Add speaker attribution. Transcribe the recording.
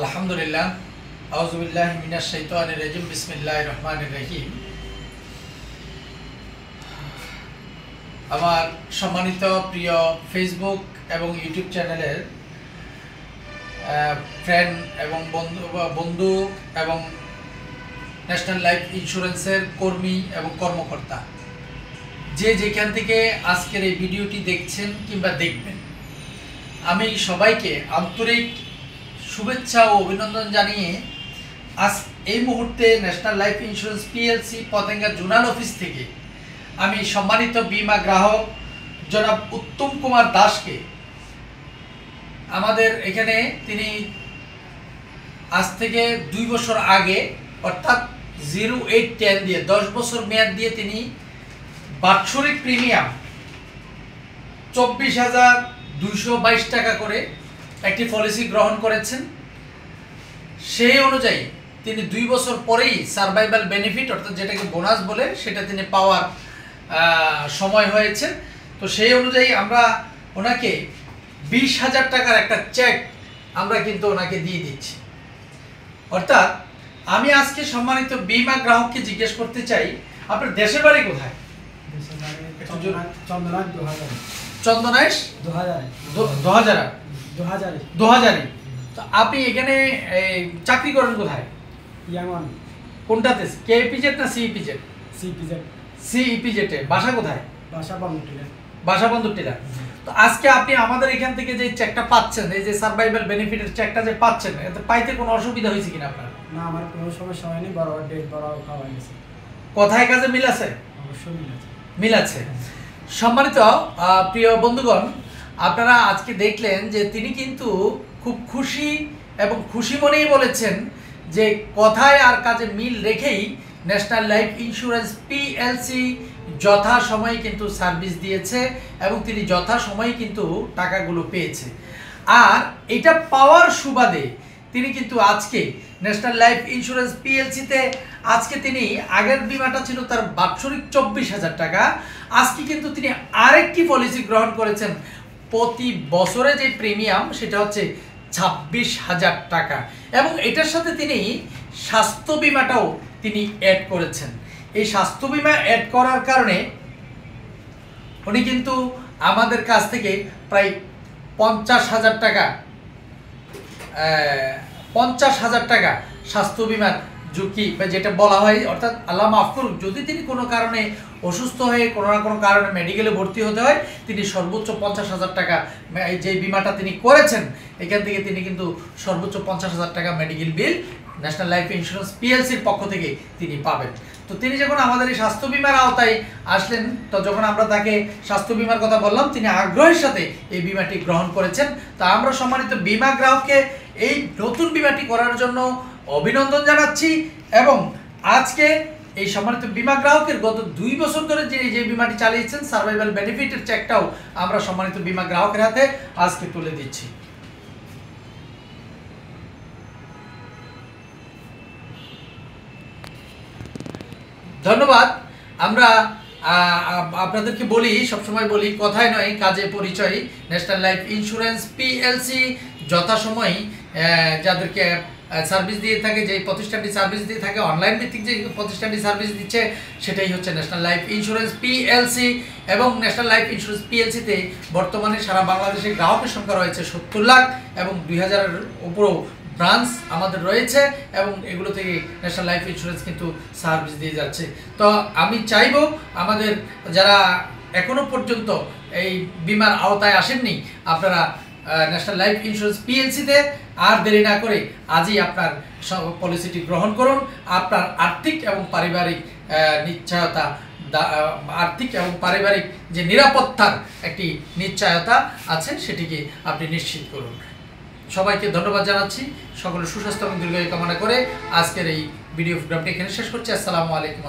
Speaker 1: আলহামদুলিল্লাহ আউযুবিল্লাহি মিনাশ শাইতানির রাজিম বিসমিল্লাহির রহমানির রহিম। আমার সম্মানিত প্রিয় ফেসবুক এবং ইউটিউব চ্যানেলের ফ্রেন্ড এবং বন্ধু এবং ন্যাশনাল লাইফ ইন্স্যুরেন্সের কর্মী এবং কর্মকর্তা, যে যেখান থেকে আজকের এই ভিডিওটি দেখছেন কিংবা দেখবেন, আমি সবাইকে আন্তরিক শুভেচ্ছা ও অভিনন্দন জানিয়ে আজ এই মুহূর্তে national life insurance PLC Patenga zonal office থেকে আমি সম্মানিত বীমা গ্রাহক জনাব উত্তম কুমার দাসকে, আমাদের এখানে তিনি আজ থেকে 2 বছর আগে অর্থাৎ 0810 দিয়ে 10 বছর মেয়াদ দিয়ে তিনি বাৎসরিক প্রিমিয়াম 24,222 টাকা করে একটি পলিসি গ্রহণ করেছেন। সেই অনুযায়ী তিনি 2 বছর পরেই সার্ভাইভাল বেনিফিট অর্থাৎ যেটাকে বোনাস বলে সেটা তিনি পাওয়ার সময় হয়েছে। তো সেই অনুযায়ী আমরা ওনাকে 20,000 টাকার একটা চেক আমরা কিন্তু ওনাকে দিয়ে দিচ্ছি। অর্থাৎ আমি আজকে সম্মানিত বীমা গ্রাহককে জিজ্ঞেস করতে চাই, আপনার দেশের বাড়ি কোথায়? চন্দনাইশ 2000। তো আপনি এখানে চাকরি করেন কোথায়? কোনটাতে, কেপিজেড না সিইপিজেড? সিইপিজেড। বাসা কোথায়? বাসা বন্দরটিলা। তো আজকে আপনি আমাদের এখান থেকে যে চেকটা পাচ্ছেন, এই যে সার্ভাইভাল বেনিফিটের চেকটা যে পাচ্ছেন, এতে পাইতে কোনো অসুবিধা হয়েছে কিনা আপনার?
Speaker 2: না, আমার কোনো সমস্যা হয়নি, বরাবর ডেট বরাবর পাওয়া গেছে।
Speaker 1: কথায় কাজে মিল আছে?
Speaker 2: অবশ্যই
Speaker 1: মিল আছে। সম্মানিত প্রিয় বন্ধুগণ, আপনারা আজকে দেখলেন যে তিনি কিন্তু খুব খুশি এবং খুশি মনেই বলেছেন যে কথায় আর কাজে মিল রেখেই ন্যাশনাল লাইফ ইন্স্যুরেন্স পিএলসি যথাসময়ে কিন্তু সার্ভিস দিয়েছে এবং তিনি যথাসময়ে কিন্তু টাকাগুলো পেয়েছে। আর এটা পাওয়ার সুবাদে তিনি কিন্তু আজকে ন্যাশনাল লাইফ ইন্স্যুরেন্স পিএলসিতে আজকে তিনি আগের বিমাটা ছিল তার বাৎসরিক 24,000 টাকা, আজকে কিন্তু তিনি আরেকটি পলিসি গ্রহণ করেছেন। প্রতি বছরে যে প্রিমিয়াম সেটা হচ্ছে 26,000 টাকা এবং এটার সাথে তিনি স্বাস্থ্য বিমাটাও তিনি অ্যাড করেছেন। এই স্বাস্থ্য বিমা অ্যাড করার কারণে উনি কিন্তু আমাদের কাছ থেকে প্রায় 50,000 টাকা স্বাস্থ্য বিমার ঝুঁকি বা যেটা বলা হয়, অর্থাৎ আল্লাহ মাফ করুক, যদি তিনি কোনো কারণে অসুস্থ হয়ে কোনো না কোনো কারণে মেডিকেলে ভর্তি হতে হয়, তিনি সর্বোচ্চ 50,000 টাকা যে বিমাটা তিনি করেছেন এখান থেকে তিনি কিন্তু সর্বোচ্চ 50,000 টাকা মেডিকেল বিল ন্যাশনাল লাইফ ইন্স্যুরেন্স পিএলসির পক্ষ থেকে তিনি পাবেন। তো তিনি যখন আমাদের এই স্বাস্থ্য বিমার আওতায় আসলেন, তো যখন আমরা তাকে স্বাস্থ্য বিমার কথা বললাম, তিনি আগ্রহের সাথে এই বিমাটি গ্রহণ করেছেন। তা আমরা সম্মানিত বীমা গ্রাহককে এই নতুন বিমাটি করার জন্য অভিনন্দন জানাচ্ছি এবং আজকে এই সম্মানিত বীমা গ্রাহকের গত 2 বছর ধরে যে বিমাটি চালিয়েছেন সার্ভাইভাল বেনিফিটের চেকটাও আমরা সম্মানিত বীমা গ্রাহকের হাতে আজকে তুলে দিচ্ছি। ধন্যবাদ। আমরা আপনাদেরকে বলি, সবসময় বলি, কথায় নয় কাজে পরিচয়। ন্যাশনাল লাইফ ইন্স্যুরেন্স পিএলসি যথাসময় যাদেরকে সার্ভিস দিয়ে থাকে, যে প্রতিষ্ঠানটি সার্ভিস দিয়ে থাকে, অনলাইন ভিত্তিক যে প্রতিষ্ঠানটি সার্ভিস দিচ্ছে সেটাই হচ্ছে ন্যাশনাল লাইফ ইন্স্যুরেন্স পিএলসি। এবং ন্যাশনাল লাইফ ইন্স্যুরেন্স পিএলসিতে বর্তমানে সারা বাংলাদেশে গ্রাহকের সংখ্যা রয়েছে 70 লাখ এবং 2000-এর উপরও ব্রাঞ্চ আমাদের রয়েছে এবং এগুলো থেকে ন্যাশনাল লাইফ ইন্স্যুরেন্স কিন্তু সার্ভিস দিয়ে যাচ্ছে। তো আমি চাইব আমাদের যারা এখনো পর্যন্ত এই বিমার আওতায় আসেননি, আপনারা ন্যাশনাল লাইফ ইন্স্যুরেন্স পিএলসিতে আর দেরি না করে আজই আপনার পলিসিটি গ্রহণ করুন। আপনার আর্থিক এবং পারিবারিক নিশ্চয়তা, আর্থিক এবং পারিবারিক যে নিরাপত্তার একটি নিশ্চয়তা আছে সেটিকে আপনি নিশ্চিত করুন। সবাইকে ধন্যবাদ জানাচ্ছি, সকলের সুস্বাস্থ্য এবং দীর্ঘায়ু কামনা করে আজকের এই ভিডিও প্রোগ্রামটি এখানে শেষ করছি। আসসালামু আলাইকুম।